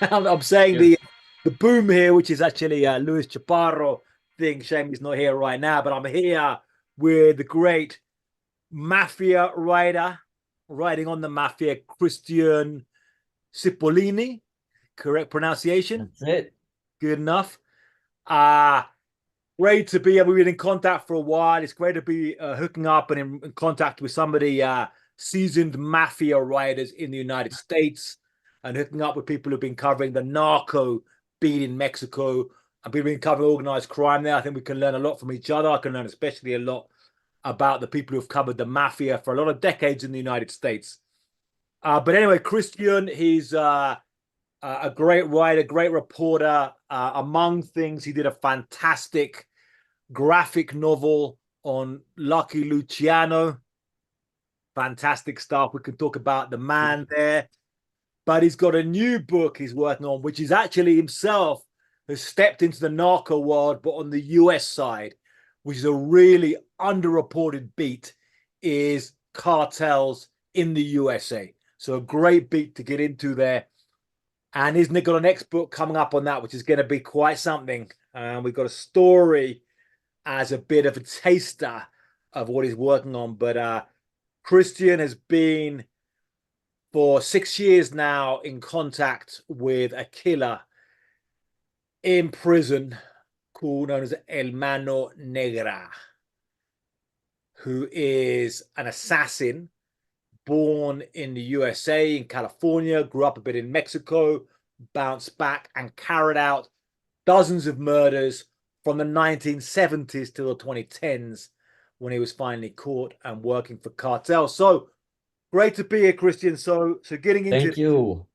I'm saying Yes. the boom here, which is actually Luis Chaparro thing. Shame he's not here right now, but I'm here with the great mafia writer, writing on the mafia, Christian Cipollini. Correct pronunciation? That's it. Good enough. Uh Great to be. We've been in contact for a while. It's great to be hooking up and in contact with some of the seasoned mafia writers in the United States, and hooking up with people who've been covering the narco beat in Mexico. And we've been covering organized crime there. I think we can learn a lot from each other. I can learn especially a lot about the people who've covered the mafia for a lot of decades in the United States. But anyway, Christian, he's a great writer, great reporter. Among things, he did a fantastic graphic novel on Lucky Luciano. Fantastic stuff. We can talk about the man there. But he's got a new book he's working on, which is actually himself has stepped into the narco world, but on the US side, which is a really underreported beat, is cartels in the USA. So a great beat to get into there. And he's got a next book coming up on that, which is going to be quite something. We've got a story as a bit of a taster of what he's working on. But Christian has been for 6 years now in contact with a killer in prison called known as El Mano Negra, who is an assassin born in the USA, in California, grew up a bit in Mexico, bounced back and carried out dozens of murders from the 1970s to the 2010s when he was finally caught and working for cartel. So great to be here, Christian. So Thank you.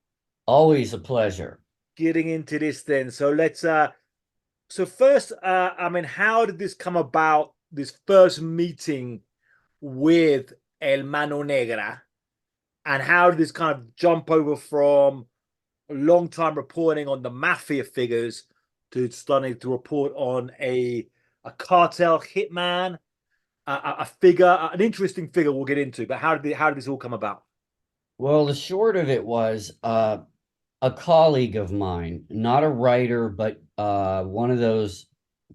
Always a pleasure. getting into this then. So let's so first I mean, how did this come about, this first meeting with El Mano Negra? And how did this kind of jump over from a long time reporting on the mafia figures to starting to report on a cartel hitman, a figure, an interesting figure we'll get into. But how did this all come about? Well, the short of it was a colleague of mine, not a writer, but one of those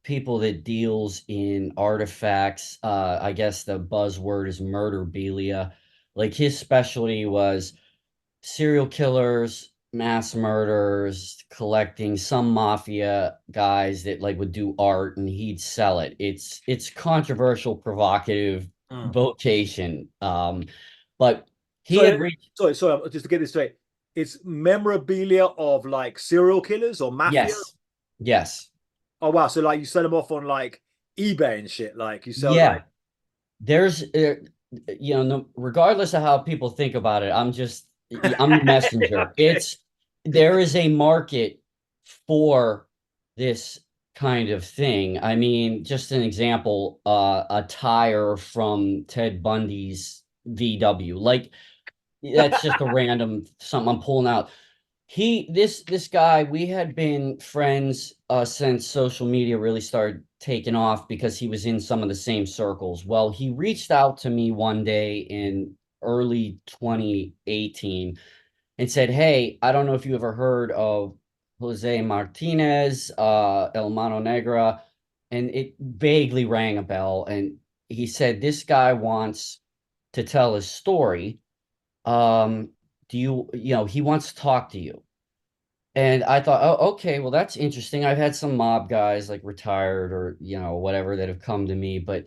people that deals in artifacts. I guess the buzzword is murderbelia. Like his specialty was serial killers, mass murders, collecting some mafia guys that like would do art and he'd sell it. It's controversial, provocative Mm. vocation. But he So had reached sorry, just to get this straight, it's memorabilia of like serial killers or mafia. yes, yes, Oh wow, so like you sell them off on like eBay and shit. Like you sell like yeah. There's you know, no, regardless of how people think about it, I'm the messenger. okay. There is a market for this kind of thing. I mean, just an example, a tire from Ted Bundy's VW. Like that's just a random something I'm pulling out. This guy, we had been friends since social media really started taking off because he was in some of the same circles. Well, he reached out to me one day in early 2018 and said, "Hey, I don't know if you ever heard of Jose Martinez, El Mano Negra," and it vaguely rang a bell. And he said, "This guy wants to tell his story. Do you know, he wants to talk to you." And I thought, oh, okay, well, that's interesting. I've had some mob guys like retired or, whatever that have come to me, but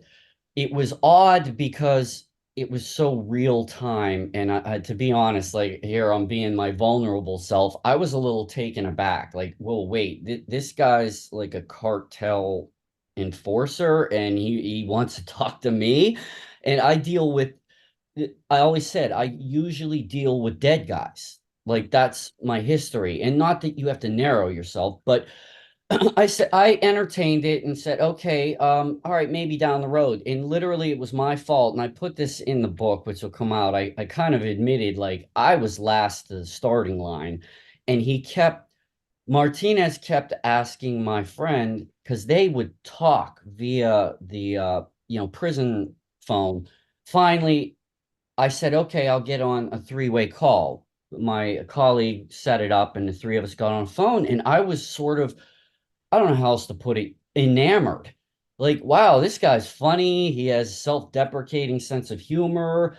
it was odd because it was so real time. And to be honest, like here I'm being my vulnerable self, I was a little taken aback. Like, well, wait, this guy's like a cartel enforcer and he wants to talk to me. And I always said I usually deal with dead guys. Like that's my history. And not that you have to narrow yourself, but I said I entertained it and said, okay, all right, maybe down the road. And literally it was my fault. And I put this in the book, which will come out. I kind of admitted like I was last to the starting line. And Martinez kept asking my friend, because they would talk via the prison phone. Finally, I said, okay, I'll get on a three-way call. my colleague set it up, and the three of us got on the phone, and I was sort of, I don't know how else to put it, enamored. Like, wow, this guy's funny. He has a self-deprecating sense of humor.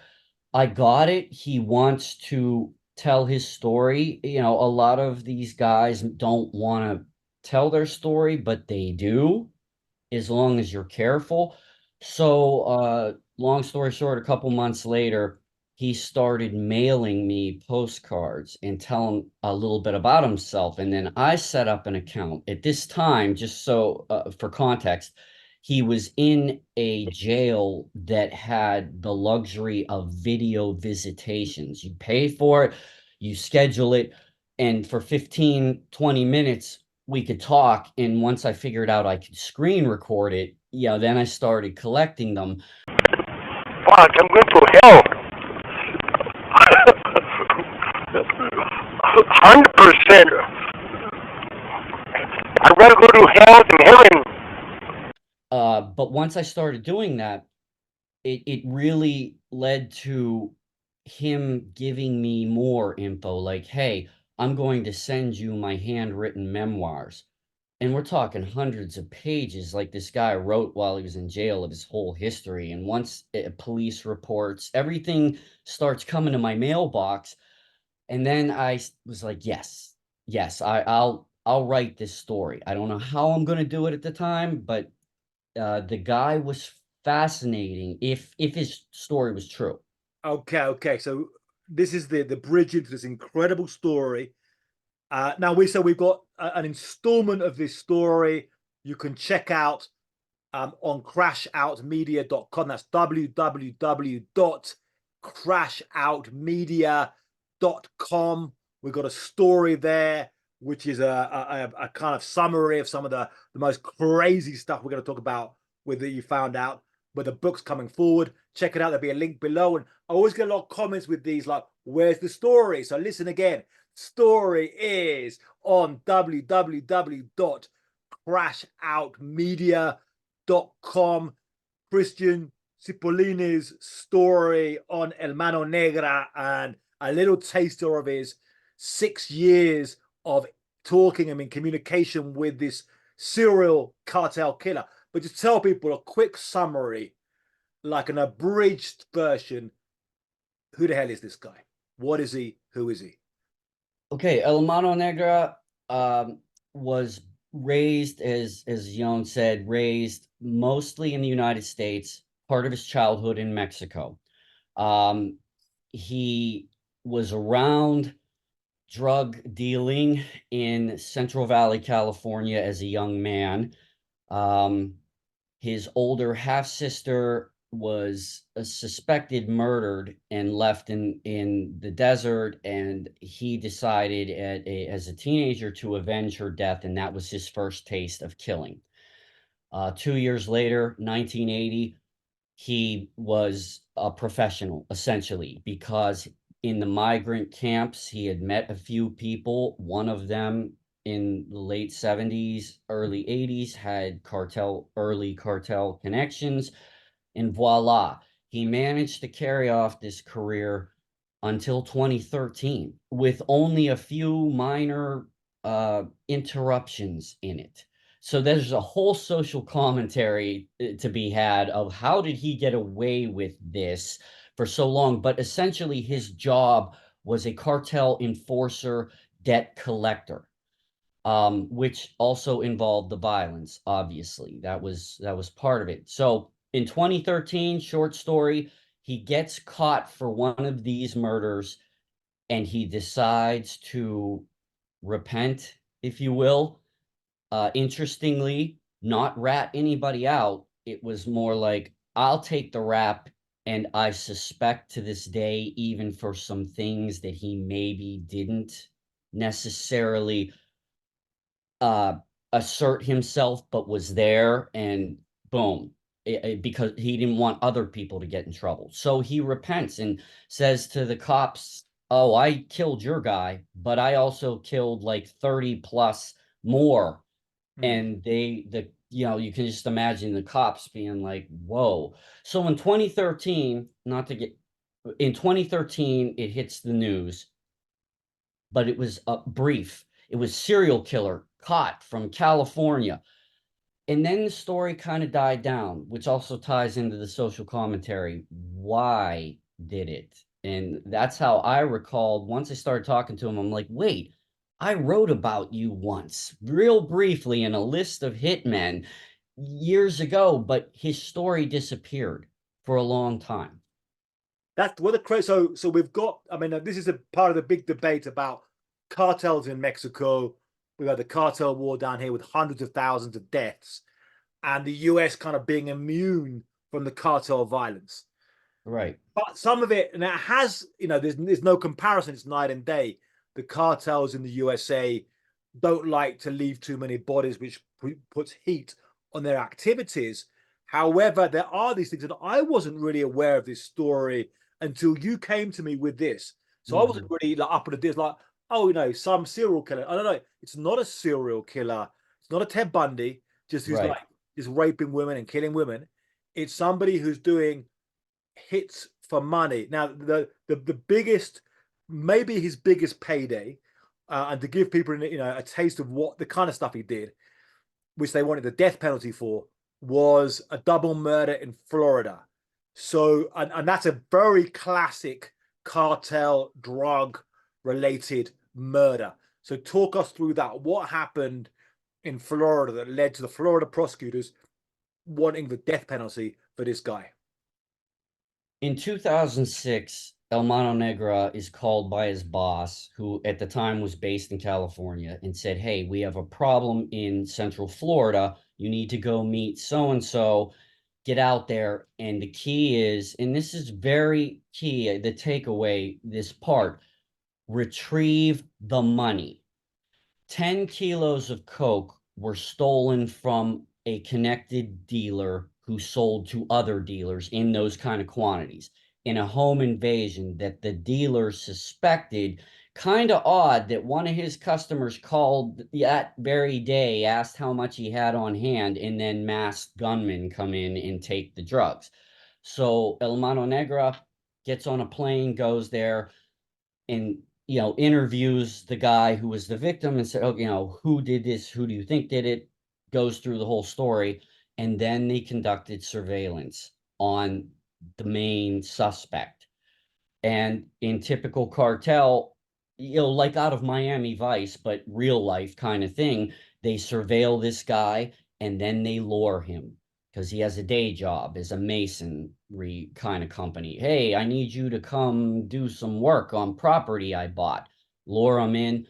I got it. He wants to tell his story. You know, a lot of these guys don't want to tell their story, but they do, as long as you're careful. So, long story short, a couple months later, he started mailing me postcards and telling a little bit about himself. And then I set up an account. At this time, just so for context, he was in a jail that had the luxury of video visitations. You pay for it, you schedule it, and for 15, 20 minutes, we could talk. And once I figured out I could screen record it, yeah, then I started collecting them. Fuck, I'm going to hell. 100%. I'd rather go to hell than heaven. But once I started doing that, it really led to him giving me more info, like, hey, I'm going to send you my handwritten memoirs. And we're talking hundreds of pages, like this guy wrote while he was in jail, of his whole history. And once police reports, everything starts coming to my mailbox. And then I was like, yes, yes, I'll write this story. I don't know how I'm going to do it at the time, but the guy was fascinating if his story was true. Okay. So this is the bridge into this incredible story. Now we've got an installment of this story you can check out on crashoutmedia.com. That's www.crashoutmedia.com. We've got a story there, which is a kind of summary of some of the most crazy stuff we're going to talk about with that you found out. With the book's coming forward, check it out. There'll be a link below. And I always get a lot of comments with these, like, where's the story? So listen again. Story is on www.crashoutmedia.com. Christian Cipollini's story on El Mano Negra, and a little taster of his 6 years of talking and in communication with this serial cartel killer. But just tell people a quick summary, like an abridged version. Who the hell is this guy? What is he? Who is he? Okay, El Mano Negra was raised, as Yon said, raised mostly in the United States, part of his childhood in Mexico. He was around drug dealing in Central Valley, California as a young man. His older half sister was suspected murdered and left in the desert, and he decided as a teenager to avenge her death, and that was his first taste of killing. 2 years later, 1980, he was a professional, essentially, because in the migrant camps, he had met a few people. One of them in the late 70s, early 80s, had early cartel connections. And voila, he managed to carry off this career until 2013 with only a few minor interruptions in it. So there's a whole social commentary to be had of how did he get away with this for so long. But essentially, his job was a cartel enforcer, debt collector, which also involved the violence. Obviously, that was part of it. So in 2013, short story, he gets caught for one of these murders, and he decides to repent, if you will. Interestingly, not rat anybody out. It was more like, I'll take the rap, and I suspect to this day, even for some things that he maybe didn't necessarily uh, assert himself, but was there, and boom, because he didn't want other people to get in trouble. So he repents and says to the cops, "Oh, I killed your guy, but I also killed like 30 plus more." And you can just imagine the cops being like, whoa. So in 2013, it hits the news but it was brief. It was serial killer caught from California. And then the story kind of died down, which also ties into the social commentary. Why did it? And that's how I recalled, once I started talking to him, I'm like, wait, I wrote about you once, real briefly, in a list of hitmen years ago, but his story disappeared for a long time. That's what the so we've got. I mean, this is a part of the big debate about cartels in Mexico. We've had the cartel war down here with hundreds of thousands of deaths, and the US kind of being immune from the cartel violence. Right. But some of it, and it has, there's no comparison. It's night and day. The cartels in the USA don't like to leave too many bodies, which puts heat on their activities. However, there are these things, and I wasn't really aware of this story until you came to me with this. So I wasn't really like up on this, like, oh, some serial killer. I don't know. It's not a serial killer. It's not a Ted Bundy, just who's like just raping women and killing women. It's somebody who's doing hits for money. Now, the biggest, maybe his biggest payday, and to give people a taste of what the kind of stuff he did, which they wanted the death penalty for, was a double murder in Florida. So, and that's a very classic cartel drug related murder. So talk us through that. What happened in Florida that led to the Florida prosecutors wanting the death penalty for this guy? In 2006, El Mano Negra is called by his boss, who at the time was based in California, and said, hey, we have a problem in Central Florida. You need to go meet so-and-so, get out there. And the key is, and this is very key, the takeaway, this part, retrieve the money. 10 kilos of coke were stolen from a connected dealer who sold to other dealers in those kind of quantities in a home invasion that the dealer suspected. Kind of odd that one of his customers called that very day, asked how much he had on hand, and then masked gunmen come in and take the drugs. So El Mano Negra gets on a plane, goes there, and interviews the guy who was the victim and said, oh, who did this? Who do you think did it? Goes through the whole story. And then they conducted surveillance on the main suspect. And in typical cartel, like out of Miami Vice, but real life kind of thing, they surveil this guy and then they lure him because he has a day job as a masonry kind of company. Hey, I need you to come do some work on property I bought. Lure him in.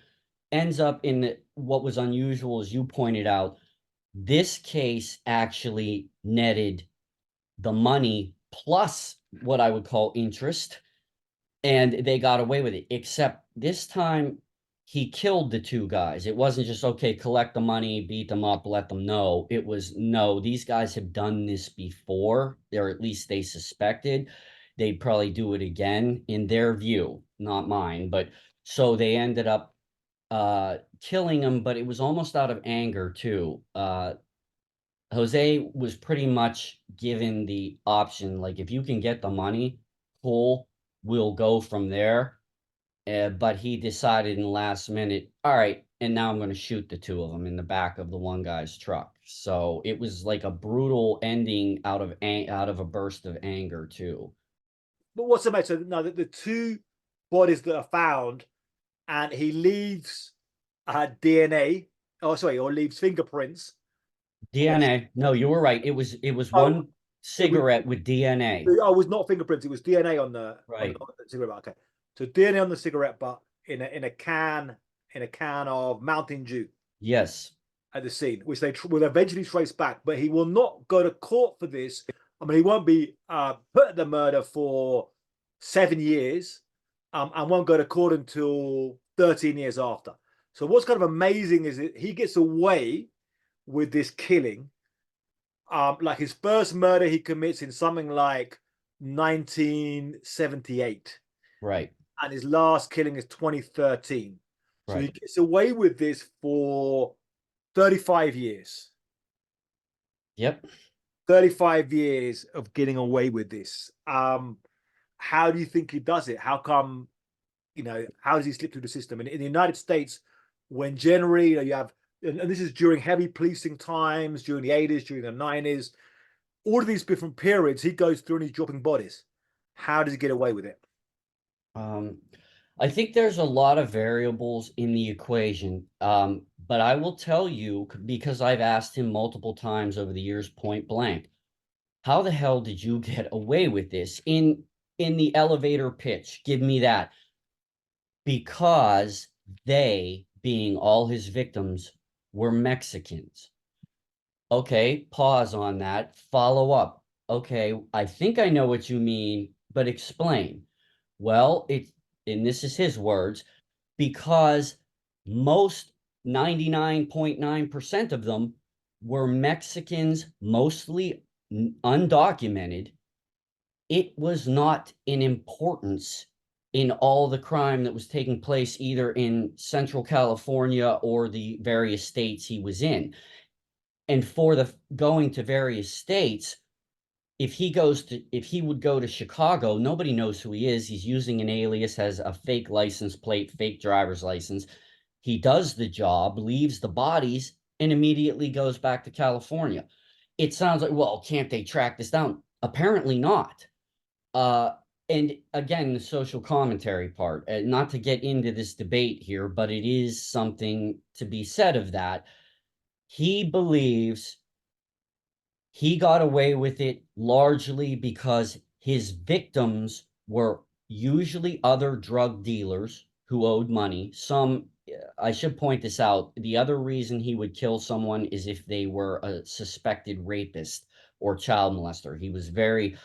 Ends up in what was unusual, as you pointed out. This case actually netted the money plus what I would call interest, and they got away with it. Except this time, he killed the two guys. It wasn't just, okay, collect the money, beat them up, let them know. It was, no, these guys have done this before, or at least they suspected. They'd probably do it again in their view, not mine. But so they ended up killing him, but it was almost out of anger too. Jose was pretty much given the option, like, if you can get the money, cool, we'll go from there. But he decided in the last minute, all right, and now I'm going to shoot the two of them in the back of the one guy's truck. So it was like a brutal ending out of a burst of anger too. But what's the matter? No, the two bodies that are found, and he leaves DNA. Oh, sorry, or leaves fingerprints. DNA. No, you were right. It was one cigarette with DNA. Oh, it was not fingerprints. It was DNA on the cigarette. Okay, so DNA on the cigarette butt in a can of Mountain Dew. Yes. At the scene, which they will eventually trace back, but he will not go to court for this. I mean, he won't be put at the murder for 7 years, and won't go to court until 13 years after. So what's kind of amazing is that he gets away with this killing. Like his first murder he commits in something like 1978. Right. And his last killing is 2013. So he Right. gets away with this for 35 years. Yep. 35 years of getting away with this. How do you think he does it? How come how does he slip through the system? And in the United States, when generally you have, and this is during heavy policing times, during the 80s, during the 90s, all of these different periods, he goes through and he's dropping bodies. How does he get away with it? I think there's a lot of variables in the equation. But I will tell you, because I've asked him multiple times over the years, point blank, how the hell did you get away with this in the elevator pitch? Give me that. Because they, being all his victims, were Mexicans. Okay, pause on that. Follow up. Okay, I think I know what you mean, but explain. Well, and this is his words, because most 99.9% of them were Mexicans, mostly undocumented. It was not an importance in all the crime that was taking place either in Central California or the various states he was in. And for the going to various states, if he would go to Chicago, nobody knows who he is. He's using an alias, has a fake license plate, fake driver's license. He does the job, leaves the bodies, and immediately goes back to California. It sounds like, well, can't they track this down? Apparently not. And again, the social commentary part, not to get into this debate here, but it is something to be said of that. He believes he got away with it largely because his victims were usually other drug dealers who owed money. I should point this out, the other reason he would kill someone is if they were a suspected rapist or child molester. He was very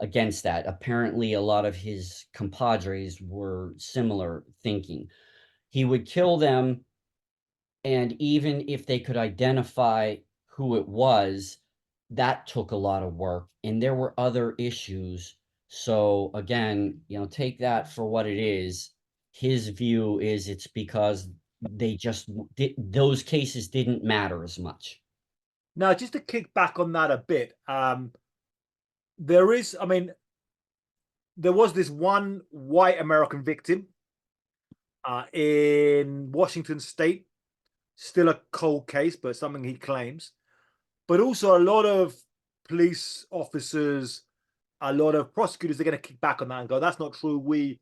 against that. Apparently, a lot of his compadres were similar thinking. He would kill them, and even if they could identify who it was, that took a lot of work, and there were other issues. So again, take that for what it is. His view is it's because those cases didn't matter as much. Now, just to kick back on that a bit, there was this one white American victim in Washington State, still a cold case, but something he claims. But also a lot of police officers, a lot of prosecutors are going to kick back on that and go, that's not true. We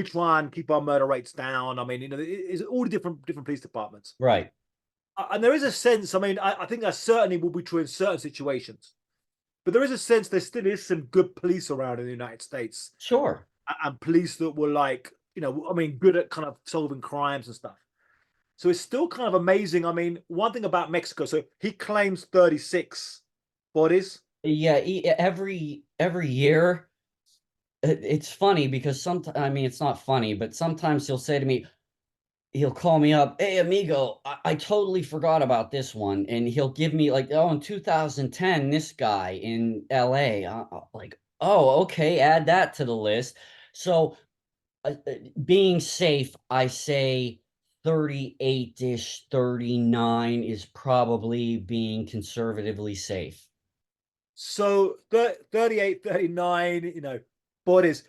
try and keep our murder rates down. It's all the different police departments. Right. And there is a sense, I think that certainly will be true in certain situations. But there is a sense there still is some good police around in the United States. Sure. And police that were good at kind of solving crimes and stuff. So it's still kind of amazing. One thing about Mexico, so he claims 36 bodies. Yeah, every year. It's funny because it's not funny, but sometimes he'll say to me, he'll call me up, hey, amigo, I totally forgot about this one. And he'll give me in 2010, this guy in LA. Oh, okay, add that to the list. So being safe, I say 38-ish, 39 is probably being conservatively safe. So 38, 39, bodies,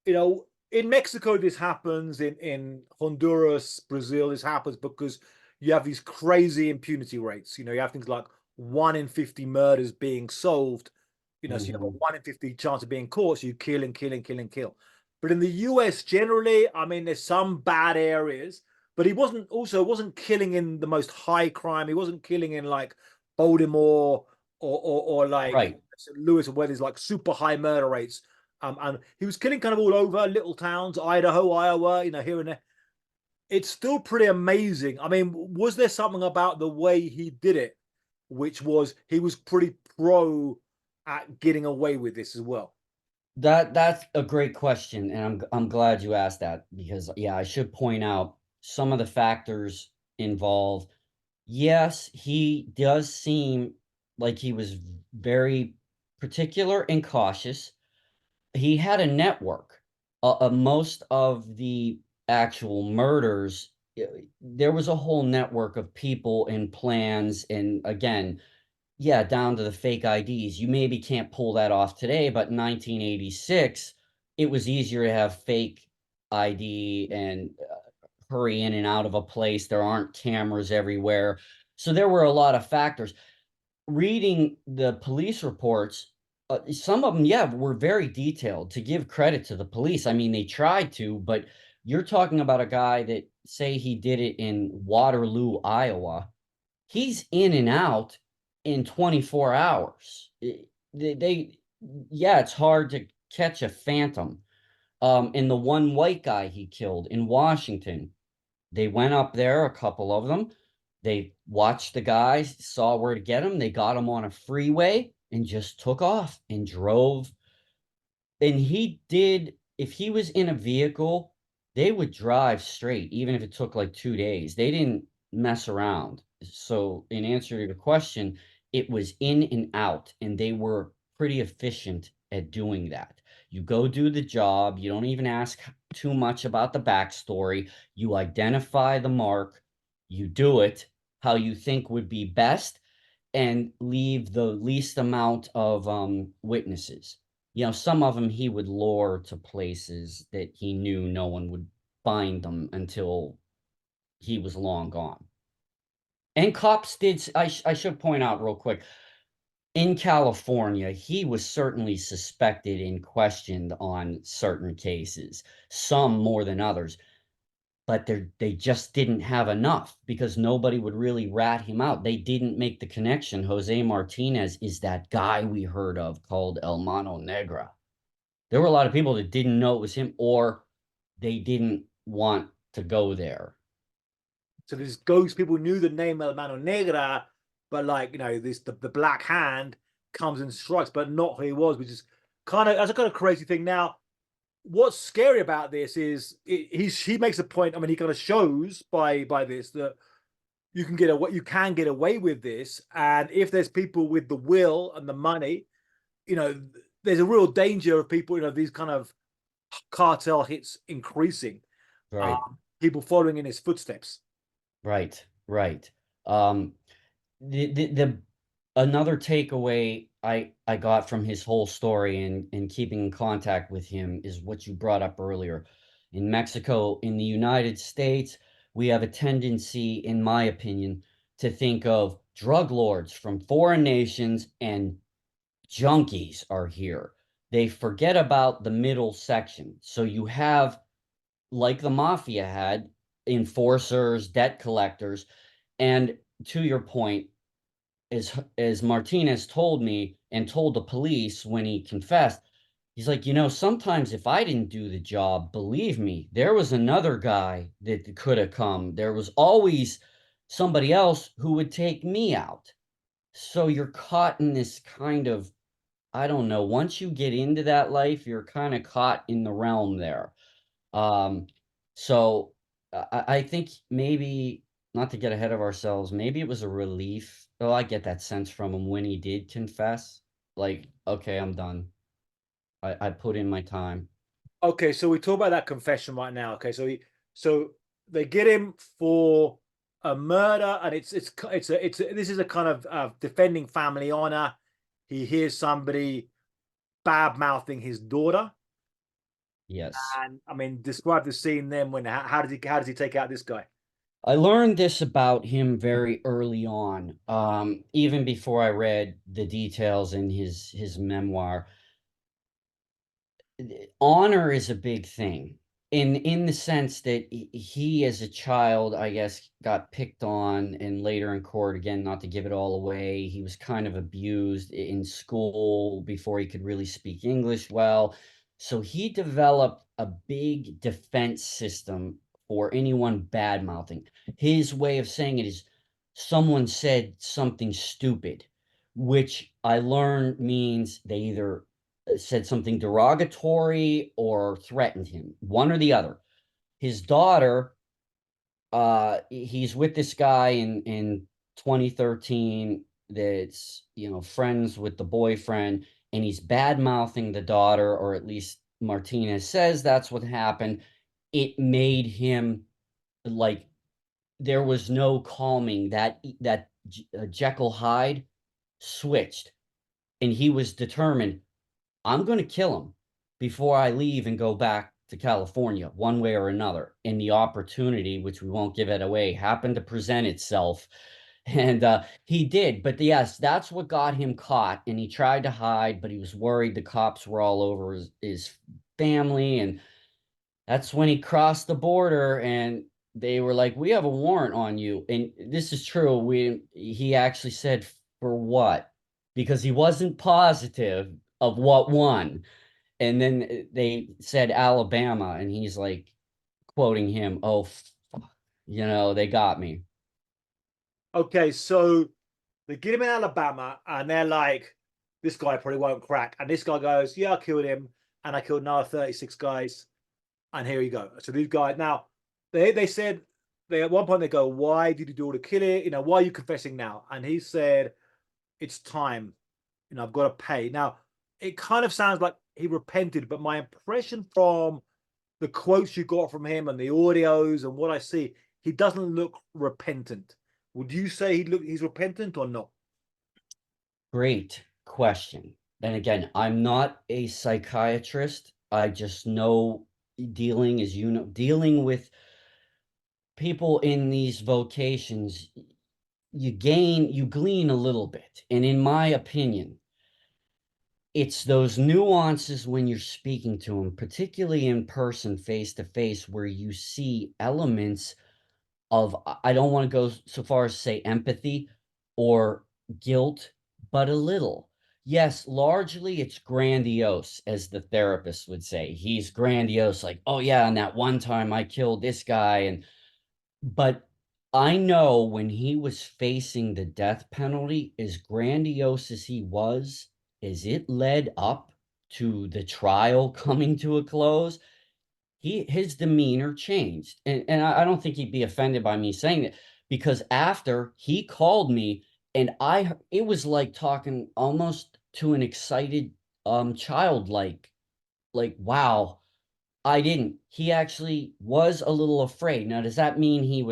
in Mexico, this happens. In Honduras, Brazil, this happens because you have these crazy impunity rates. You have things like 1 in 50 murders being solved. So you have a 1 in 50 chance of being caught. So you kill and kill and kill and kill. But in the US, generally, there's some bad areas. But he wasn't killing in the most high crime. He wasn't killing in like Baltimore or like right. St. Louis, where there's like super high murder rates. And he was killing kind of all over little towns, Idaho, Iowa, here and there. It's still pretty amazing. Was there something about the way he did it, which was he was pretty pro at getting away with this as well? That's a great question, and I'm glad you asked that because I should point out some of the factors involved. Yes, he does seem like he was very particular and cautious. He had a network. Most of the actual murders, there was a whole network of people and plans, and again, down to the fake IDs. You maybe can't pull that off today, but in 1986, it was easier to have fake ID and hurry in and out of a place. There aren't cameras everywhere. So there were a lot of factors. Reading the police reports, some of them, yeah, were very detailed, to give credit to the police. I mean, they tried to, but you're talking about a guy that, say he did it in Waterloo, Iowa. He's in and out in 24 hours. Yeah, it's hard to catch a phantom. And the one white guy he killed in Washington, they went up there, a couple of them. They watched the guys, saw where to get him. They got him on a freeway and just took off and drove. And he did, if he was in a vehicle, they would drive straight, even if it took like 2 days. They didn't mess around. So, in answer to your question, it was in and out, and they were pretty efficient at doing that. You go do the job, you don't even ask too much about the backstory. You identify the mark, you do it how you think would be best, and leave the least amount of witnesses. You know, some of them he would lure to places that he knew no one would find them until he was long gone. And cops did, I should point out real quick, in California, he was certainly suspected and questioned on certain cases, some more than others, but they just didn't have enough because nobody would really rat him out. They didn't make the connection. Jose Martinez is that guy we heard of called El Mano Negra. There were a lot of people that didn't know it was him, or they didn't want to go there. So these ghost people knew the name El Mano Negra, but like, you know, this the Black Hand comes and strikes, but not who he was, which is kind of, that's a kind of crazy thing. Now, what's scary about this is he makes a point. I mean, he kind of shows by this that you can get away with this, and if there's people with the will and the money, you know, there's a real danger of people, you know, these kind of cartel hits increasing, Right. people following in his footsteps. Right. Right. Um, the another takeaway I got from his whole story and keeping in contact with him is what you brought up earlier. In Mexico, in the United States, we have a tendency, in my opinion, to think of drug lords from foreign nations and junkies are here. They forget about the middle section. So you have, like the mafia had, enforcers, debt collectors, and to your point, as Martinez told me and told the police when he confessed, he's like, you know, sometimes if I didn't do the job, believe me, there was another guy that could have come. There was always somebody else who would take me out. So you're caught in this kind of, I don't know, once you get into that life, you're kind of caught in the realm there. Um, so I think maybe, not to get ahead of ourselves, maybe it was a relief. Oh, I get that sense from him when he did confess. Like, okay, I'm done. I put in my time. Okay, so we talk about that confession right now. Okay, so they get him for a murder, and this is a kind of defending family honor. He hears somebody bad mouthing his daughter, Yes. and I mean, describe the scene then. When how does he take out this guy? I learned this about him very early on, even before I read the details in his memoir. Honor is a big thing in the sense that he as a child, I guess, got picked on, and later in court, again, not to give it all away, he was kind of abused in school before he could really speak English well. So he developed a big defense system for anyone bad mouthing. His way of saying it is, someone said something stupid, which I learned means they either said something derogatory or threatened him, one or the other. His daughter, he's with this guy in 2013 that's, you know, friends with the boyfriend, and he's bad mouthing the daughter, or at least Martinez says that's what happened. It made him like, there was no calming. That Jekyll Hyde switched, and he was determined, I'm going to kill him before I leave and go back to California one way or another. And the opportunity, which we won't give it away, happened to present itself. And he did. But yes, that's what got him caught. And he tried to hide, but he was worried the cops were all over his family. And that's when he crossed the border and they were like, we have a warrant on you. And this is true. He actually said, for what? Because he wasn't positive of what one. And then they said Alabama, and he's like quoting him, oh, they got me. Okay, so they get him in Alabama, and they're like, this guy probably won't crack. And this guy goes, yeah, I killed him, and I killed another 36 guys. And here you go. So these guys, now, they said, at one point they go, why did you do all the killing? Why are you confessing now? And he said, it's time. I've got to pay. Now, it kind of sounds like he repented, but my impression from the quotes you got from him and the audios and what I see, he doesn't look repentant. Would you say he's repentant or not? Great question. And again, I'm not a psychiatrist. I just know dealing with people in these vocations, you glean a little bit. And in my opinion, it's those nuances when you're speaking to them, particularly in person, face to face, where you see elements of, I don't want to go so far as to say empathy or guilt, but a little. Yes, largely it's grandiose, as the therapist would say. He's grandiose, like, oh yeah, and that one time I killed this guy. But I know when he was facing the death penalty, as grandiose as he was, as it led up to the trial coming to a close, his demeanor changed. And I don't think he'd be offended by me saying that, because after he called me, and it was like talking almost to an excited child, like wow, I didn't. He actually was a little afraid. Now, does that mean he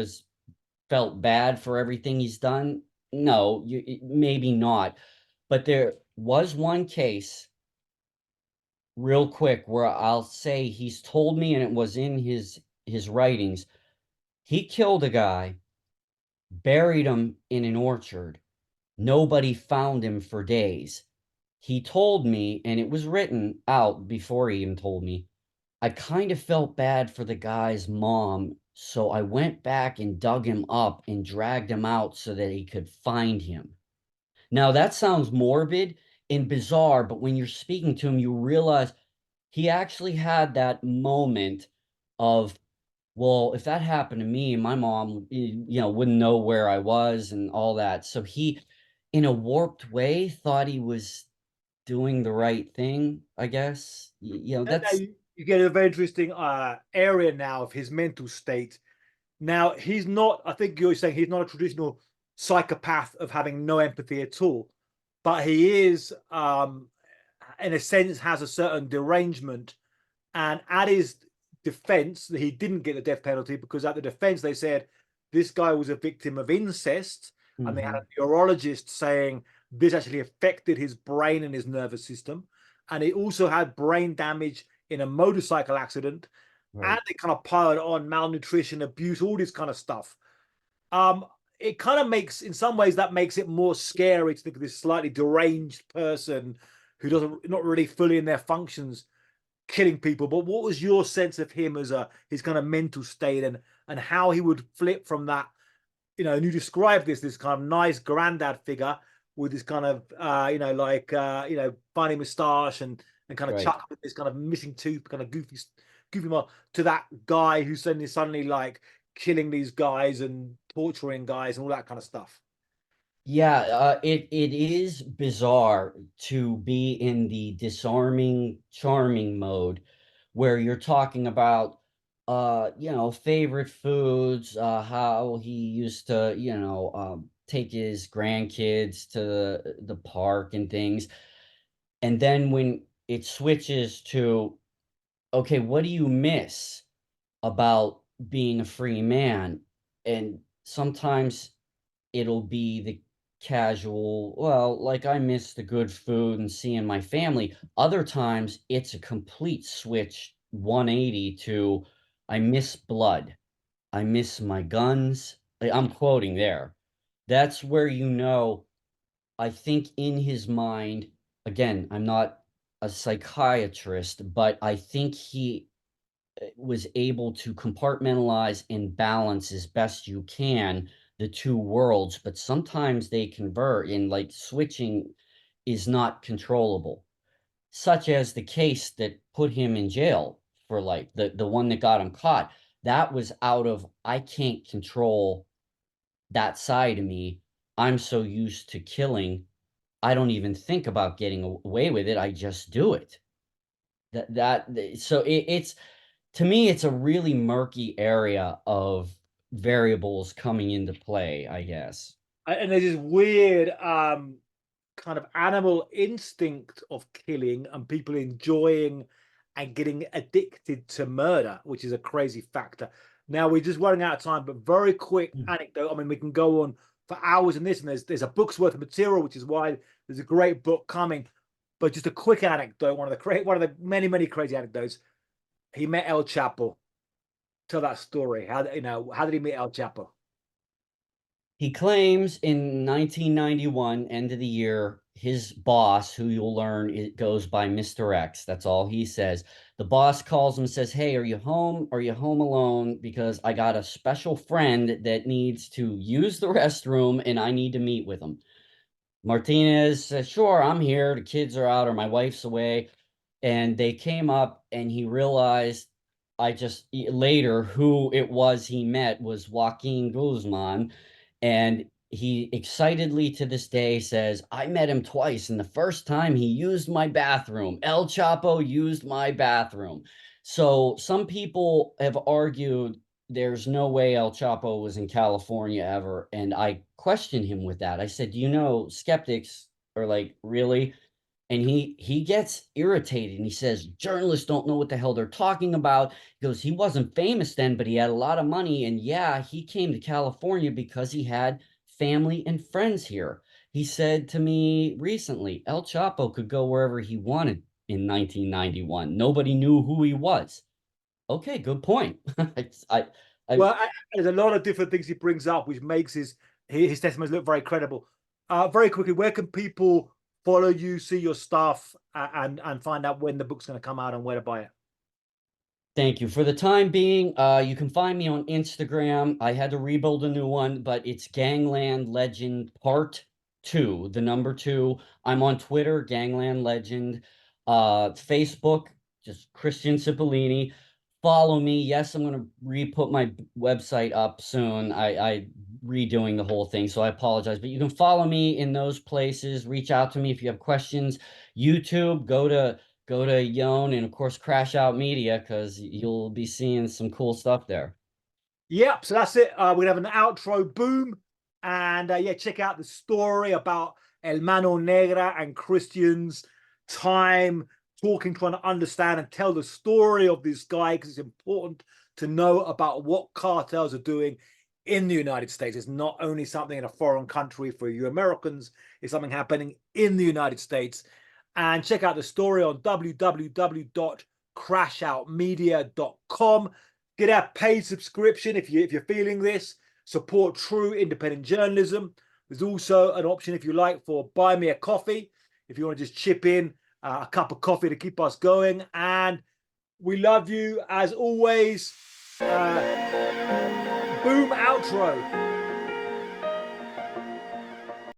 felt bad for everything he's done? No, maybe not. But there was one case, real quick, where I'll say he's told me, and it was in his writings, he killed a guy, buried him in an orchard. Nobody found him for days. He told me, and it was written out before he even told me, I kind of felt bad for the guy's mom, so I went back and dug him up and dragged him out so that he could find him. Now, that sounds morbid and bizarre, but when you're speaking to him, you realize he actually had that moment of, well, if that happened to me, my mom, wouldn't know where I was and all that. So he, in a warped way, thought he was doing the right thing, I guess. That's... You get a very interesting area now of his mental state. Now, he's not, I think you're saying he's not a traditional psychopath of having no empathy at all, but he is, in a sense, has a certain derangement. And at his defense, he didn't get the death penalty because at the defense, they said this guy was a victim of incest. Mm-hmm. And they had a neurologist saying this actually affected his brain and his nervous system. And he also had brain damage in a motorcycle accident. Right. And they kind of piled on malnutrition, abuse, all this kind of stuff. It kind of makes, in some ways, that makes it more scary to think of this slightly deranged person who not really fully in their functions, killing people. But what was your sense of him as his kind of mental state and how he would flip from that? And you described this kind of nice granddad figure with this kind of funny moustache and kind of chuck with this kind of missing tooth, kind of goofy mark, to that guy who's suddenly like killing these guys and torturing guys and all that kind of stuff. Yeah, it is bizarre to be in the disarming, charming mode where you're talking about favorite foods, how he used to, take his grandkids to the park and things. And then when it switches to, okay, what do you miss about being a free man? And sometimes it'll be the casual, well, like I miss the good food and seeing my family. Other times it's a complete switch 180 to, I miss blood. I miss my guns. I'm quoting there. That's where, I think in his mind, again, I'm not a psychiatrist, but I think he was able to compartmentalize and balance as best you can the two worlds, but sometimes they convert, and like switching is not controllable, such as the case that put him in jail for life, the one that got him caught. That was out of, I can't control that side of me. I'm so used to killing, I don't even think about getting away with it. I just do it. It's, to me, it's a really murky area of variables coming into play, I guess. And there's this weird kind of animal instinct of killing and people enjoying and getting addicted to murder, which is a crazy factor. Now we're just running out of time, but very quick anecdote. I mean, we can go on for hours in this, and there's a book's worth of material, which is why there's a great book coming. But just a quick anecdote, one of the many crazy anecdotes. He met El Chapo. Tell that story. How did he meet El Chapo? He claims in 1991, end of the year, his boss, who you'll learn it goes by Mr. X, that's all he says. The boss calls him and says, "Hey, are you home? Are you home alone? Because I got a special friend that needs to use the restroom and I need to meet with him." Martinez says, "Sure, I'm here. The kids are out or my wife's away." And they came up and he realized, later, who it was he met was Joaquin Guzman. And he excitedly to this day says, "I met him twice. And the first time he used my bathroom. El Chapo used my bathroom." So some people have argued there's no way El Chapo was in California ever. And I questioned him with that. I said, skeptics are like, really? And he gets irritated and he says, "Journalists don't know what the hell they're talking about." He goes, "He wasn't famous then, but he had a lot of money. And yeah, he came to California because he had family and friends here." He said to me recently, El Chapo could go wherever he wanted in 1991. Nobody knew who he was. Okay, good point. Well, there's a lot of different things he brings up, which makes his testimonies look very credible. Very quickly, where can people follow you, see your stuff, and find out when the book's going to come out and where to buy it? Thank you. For the time being, you can find me on Instagram. I had to rebuild a new one, but it's Gangland Legend Part 2, the number 2. I'm on Twitter, Gangland Legend. Facebook, just Christian Cipollini. Follow me. Yes, I'm going to re-put my website up soon. I redoing the whole thing, so I apologize. But you can follow me in those places. Reach out to me if you have questions. YouTube, go to Yon and of course Crashout Media, because you'll be seeing some cool stuff there. Yep, so that's it. We're gonna have an outro boom, and yeah, check out the story about El Mano Negra and Christian's time talking, trying to understand and tell the story of this guy, because it's important to know about what cartels are doing in the United States. It's not only something in a foreign country for you Americans, it's something happening in the United States. And check out the story on www.crashoutmedia.com. Get a paid subscription if you're feeling this. Support true independent journalism. There's also an option, if you like, for buy me a coffee, if you want to just chip in a cup of coffee to keep us going. And we love you as always. Boom outro.